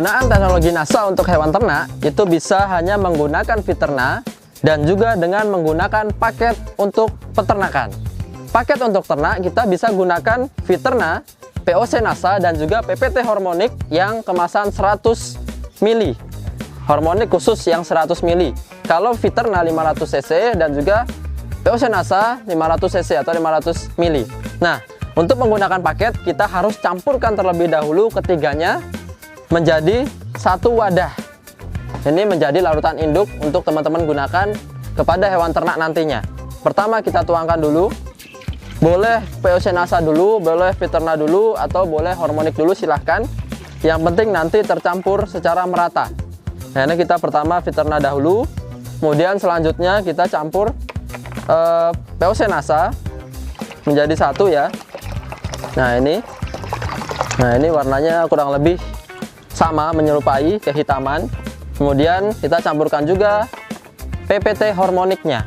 Penggunaan teknologi NASA untuk hewan ternak itu bisa hanya menggunakan Fiterna dan juga dengan menggunakan paket untuk peternakan. Paket untuk ternak kita bisa gunakan Fiterna, POC NASA, dan juga PPT Hormonic yang kemasan 100 ml. Hormonic khusus yang 100 ml. Kalau Fiterna 500 cc dan juga POC NASA 500 cc atau 500 ml. Nah, untuk menggunakan paket kita harus campurkan terlebih dahulu ketiganya menjadi satu wadah. Ini menjadi larutan induk untuk teman-teman gunakan kepada hewan ternak nantinya. Pertama kita tuangkan dulu. Boleh POC NASA dulu, boleh Fiterna dulu, atau boleh Hormonic dulu, silahkan. Yang penting nanti tercampur secara merata. Nah, ini kita pertama Fiterna dahulu, kemudian selanjutnya kita campur POC NASA menjadi satu ya. Nah ini warnanya kurang lebih sama, menyerupai kehitaman. Kemudian kita campurkan juga PPT Hormonicnya.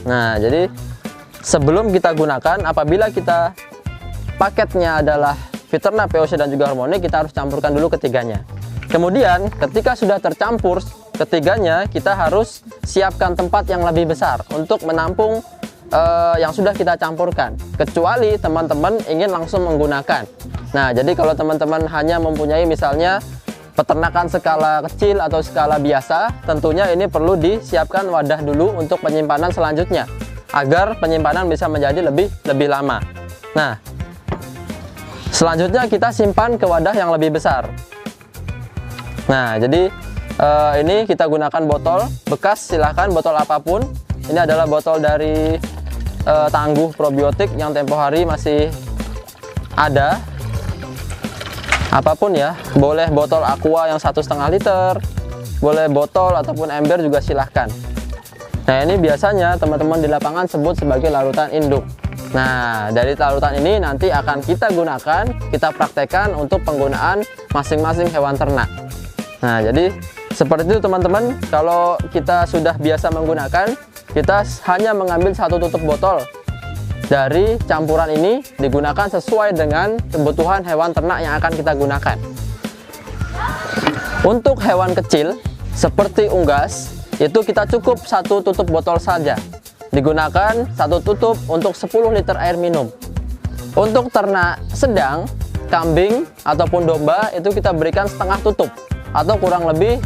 Nah, jadi sebelum kita gunakan, apabila kita paketnya adalah Fiterna, POC, dan juga Hormonic, kita harus campurkan dulu ketiganya. Kemudian ketika sudah tercampur ketiganya, kita harus siapkan tempat yang lebih besar untuk menampung yang sudah kita campurkan, kecuali teman-teman ingin langsung menggunakan. Nah, jadi kalau teman-teman hanya mempunyai misalnya peternakan skala kecil atau skala biasa, tentunya ini perlu disiapkan wadah dulu untuk penyimpanan selanjutnya, agar penyimpanan bisa menjadi lebih lama. Nah, selanjutnya kita simpan ke wadah yang lebih besar. Nah, jadi ini kita gunakan botol bekas, silahkan botol apapun. Ini adalah botol dari Tangguh Probiotik yang tempo hari masih ada. Apapun ya, boleh botol Aqua yang 1,5 liter, boleh botol ataupun ember juga silahkan. Nah, ini biasanya teman-teman di lapangan sebut sebagai larutan induk. Nah, dari larutan ini nanti akan kita gunakan, kita praktekkan untuk penggunaan masing-masing hewan ternak. Nah, jadi seperti itu teman-teman. Kalau kita sudah biasa menggunakan, kita hanya mengambil satu tutup botol dari campuran ini, digunakan sesuai dengan kebutuhan hewan ternak yang akan kita gunakan. Untuk hewan kecil seperti unggas, itu kita cukup satu tutup botol saja, digunakan satu tutup untuk 10 liter air minum. Untuk ternak sedang, kambing ataupun domba, itu kita berikan setengah tutup atau kurang lebih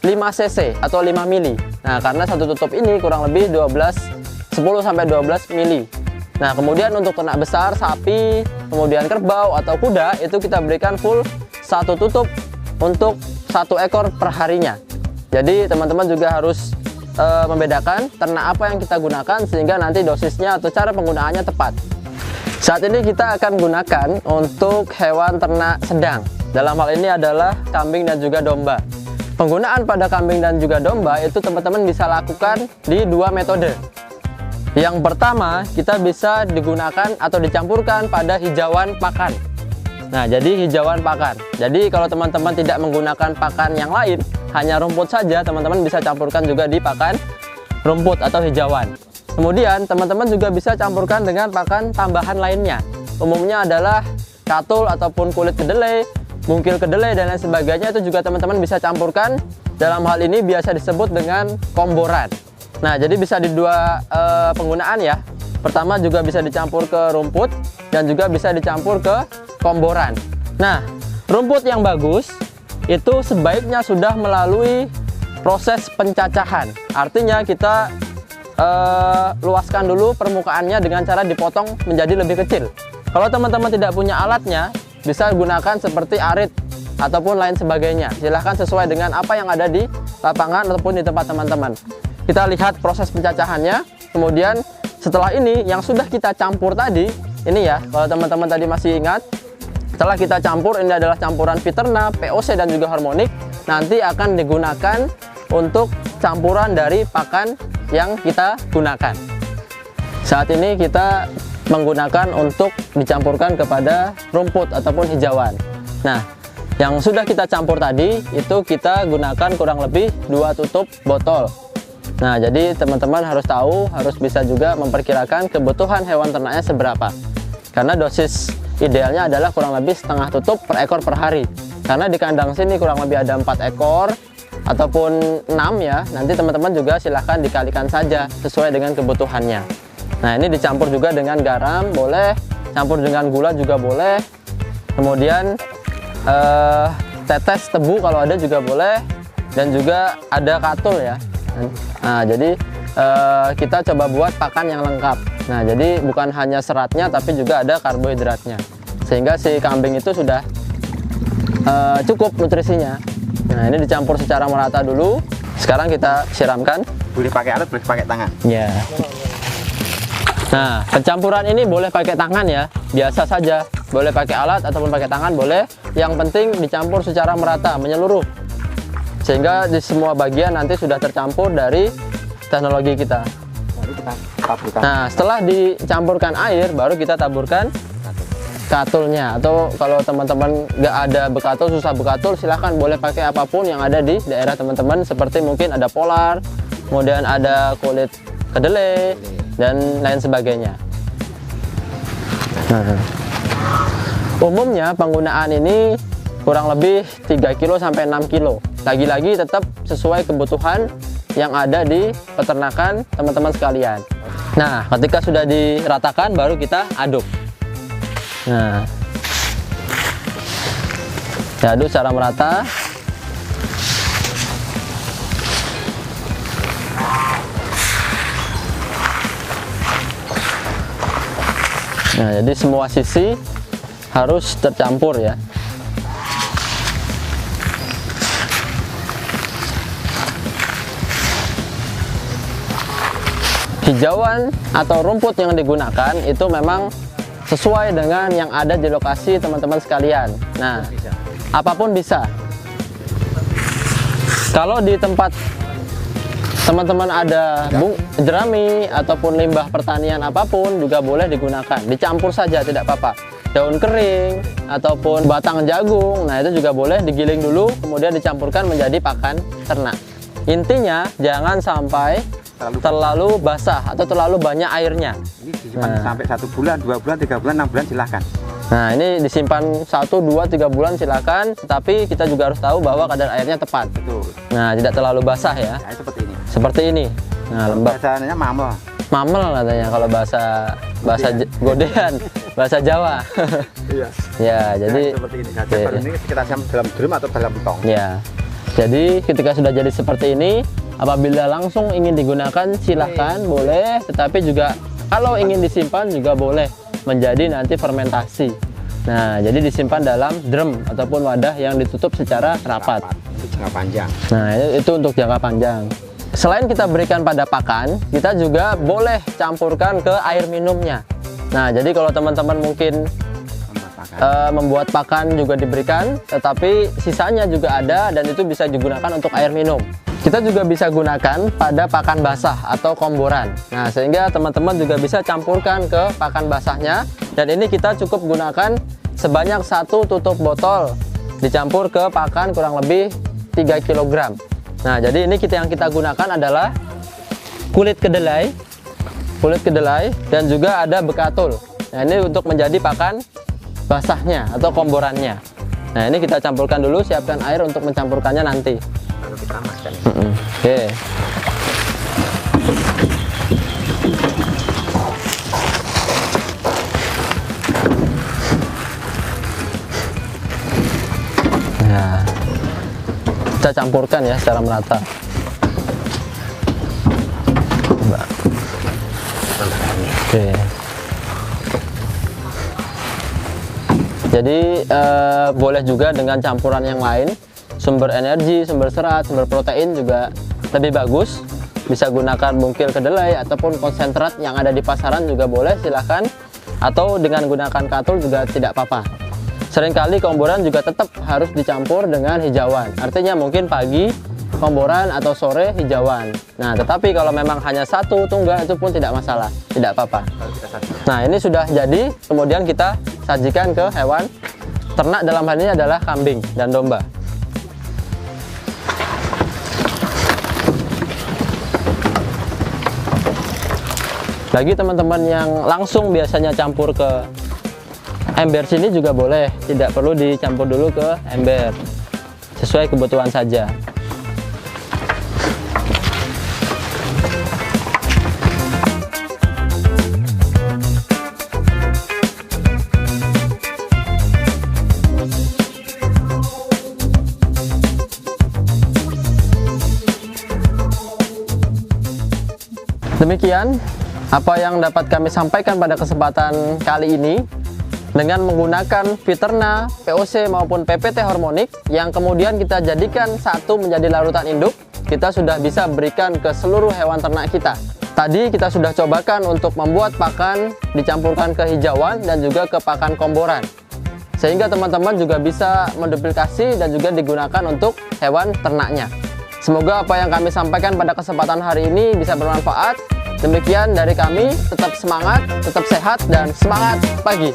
5 cc atau 5 mili. Nah, karena satu tutup ini kurang lebih 10-12 mili. Nah, kemudian untuk ternak besar, sapi, kemudian kerbau atau kuda, itu kita berikan full satu tutup untuk 1 ekor per harinya. Jadi teman-teman juga harus membedakan ternak apa yang kita gunakan sehingga nanti dosisnya atau cara penggunaannya tepat. Saat ini kita akan gunakan untuk hewan ternak sedang. Dalam hal ini adalah kambing dan juga domba. Penggunaan pada kambing dan juga domba itu teman-teman bisa lakukan di 2 metode. Yang pertama, kita bisa digunakan atau dicampurkan pada hijauan pakan. Nah, jadi hijauan pakan. Jadi kalau teman-teman tidak menggunakan pakan yang lain, hanya rumput saja, teman-teman bisa campurkan juga di pakan rumput atau hijauan. Kemudian teman-teman juga bisa campurkan dengan pakan tambahan lainnya. Umumnya adalah katul ataupun kulit kedelai, mungkil kedelai, dan lain sebagainya. Itu juga teman-teman bisa campurkan. Dalam hal ini biasa disebut dengan komboran. Nah, jadi bisa di 2 penggunaan ya. Pertama juga bisa dicampur ke rumput dan juga bisa dicampur ke komboran. Nah, rumput yang bagus itu sebaiknya sudah melalui proses pencacahan. Artinya kita luaskan dulu permukaannya dengan cara dipotong menjadi lebih kecil. Kalau teman-teman tidak punya alatnya, bisa gunakan seperti arit ataupun lain sebagainya. Silahkan sesuai dengan apa yang ada di lapangan ataupun di tempat teman-teman. Kita lihat proses pencacahannya. Kemudian setelah ini yang sudah kita campur tadi, ini ya, kalau teman-teman tadi masih ingat, setelah kita campur, ini adalah campuran Fiterna, POC, dan juga Hormonic. Nanti akan digunakan untuk campuran dari pakan yang kita gunakan. Saat ini kita menggunakan untuk dicampurkan kepada rumput ataupun hijauan. Nah, yang sudah kita campur tadi itu kita gunakan kurang lebih 2 tutup botol. Nah, jadi teman-teman harus tahu, harus bisa juga memperkirakan kebutuhan hewan ternaknya seberapa. Karena dosis idealnya adalah kurang lebih setengah tutup per ekor per hari. karena di kandang sini kurang lebih ada 4 ekor ataupun 6 ya. Nanti teman-teman juga silahkan dikalikan saja sesuai dengan kebutuhannya. Nah, ini dicampur juga dengan garam boleh, campur dengan gula juga boleh, kemudian tetes tebu kalau ada juga boleh, dan juga ada katul ya. Nah, jadi kita coba buat pakan yang lengkap. Nah, jadi bukan hanya seratnya tapi juga ada karbohidratnya, sehingga si kambing itu sudah cukup nutrisinya. Nah, ini dicampur secara merata dulu. Sekarang kita siramkan. Boleh pakai alat, boleh pakai tangan. Ya. Nah, pencampuran ini boleh pakai tangan ya, biasa saja. Boleh pakai alat ataupun pakai tangan boleh. Yang penting dicampur secara merata, menyeluruh, sehingga di semua bagian nanti sudah tercampur dari teknologi kita. Nah, setelah dicampurkan air, baru kita taburkan katulnya. Atau kalau teman-teman nggak ada bekatul, susah bekatul, silahkan boleh pakai apapun yang ada di daerah teman-teman, seperti mungkin ada polar, kemudian ada kulit kedelai, dan lain sebagainya. Nah, umumnya penggunaan ini kurang lebih 3 kilo sampai 6 kilo. Lagi-lagi tetap sesuai kebutuhan yang ada di peternakan teman-teman sekalian. Nah, ketika sudah diratakan baru kita aduk. Nah, diaduk secara merata. Nah, jadi semua sisi harus tercampur ya. Hijauan atau rumput yang digunakan itu memang sesuai dengan yang ada di lokasi teman-teman sekalian. Nah, apapun bisa. Kalau di tempat teman-teman ada jerami ataupun limbah pertanian apapun juga boleh digunakan. Dicampur saja, tidak apa-apa. Daun kering ataupun batang jagung, nah itu juga boleh digiling dulu, kemudian dicampurkan menjadi pakan ternak. Intinya jangan sampai terlalu basah atau terlalu banyak airnya. Ini disimpan sampai 1 bulan, 2 bulan, 3 bulan, 6 bulan silahkan. Nah, ini disimpan 1, 2, 3 bulan silahkan, tetapi kita juga harus tahu bahwa kadar airnya tepat. Betul. Nah, tidak terlalu basah ya. Ya, seperti ini. Seperti ini. Nah, lembab. Bahasanya mamel. Mamel katanya kalau bahasa godean, bahasa Jawa. Iya. Ya, jadi seperti ini saja. Baru ini kita siam dalam drum atau dalam tong. ya. Jadi ketika sudah jadi seperti ini, apabila langsung ingin digunakan silahkan boleh, tetapi juga kalau ingin disimpan juga boleh menjadi nanti fermentasi. Nah, jadi disimpan dalam drum ataupun wadah yang ditutup secara rapat. Itu jangka panjang. Nah, itu untuk jangka panjang. Selain kita berikan pada pakan, kita juga boleh campurkan ke air minumnya. Nah, jadi kalau teman-teman mungkin membuat pakan juga diberikan, tetapi sisanya juga ada dan itu bisa digunakan untuk air minum. Kita juga bisa gunakan pada pakan basah atau komboran. Nah, sehingga teman-teman juga bisa campurkan ke pakan basahnya, dan ini kita cukup gunakan sebanyak 1 tutup botol dicampur ke pakan kurang lebih 3 kg. Nah, jadi ini yang kita gunakan adalah kulit kedelai dan juga ada bekatul. Nah, ini untuk menjadi pakan basahnya atau komborannya. Nah, ini kita campurkan dulu, siapkan air untuk mencampurkannya nanti. Lalu kita masukkan ini. Oke. Nah, kita campurkan ya secara merata. Oke. Jadi boleh juga dengan campuran yang lain, sumber energi, sumber serat, sumber protein juga lebih bagus. Bisa gunakan bungkil kedelai ataupun konsentrat yang ada di pasaran juga boleh, silahkan. Atau dengan gunakan katul juga tidak apa-apa. Seringkali komboran juga tetap harus dicampur dengan hijauan. Artinya mungkin pagi komboran atau sore hijauan. Nah, tetapi kalau memang hanya 1 tunggal itu pun tidak masalah, tidak apa-apa. Nah, ini sudah jadi, kemudian kita sajikan ke hewan ternak, dalam hal ini adalah kambing dan domba. Bagi teman-teman yang langsung biasanya campur ke Ember sini juga boleh, tidak perlu dicampur dulu ke ember, sesuai kebutuhan saja. Demikian apa yang dapat kami sampaikan pada kesempatan kali ini. Dengan menggunakan Viterna, POC maupun PPT hormonik yang kemudian kita jadikan satu menjadi larutan induk, kita sudah bisa berikan ke seluruh hewan ternak kita. Tadi kita sudah cobakan untuk membuat pakan dicampurkan ke hijauan dan juga ke pakan komboran, sehingga teman-teman juga bisa menduplikasi dan juga digunakan untuk hewan ternaknya. Semoga apa yang kami sampaikan pada kesempatan hari ini bisa bermanfaat. Demikian dari kami, tetap semangat, tetap sehat, dan semangat pagi!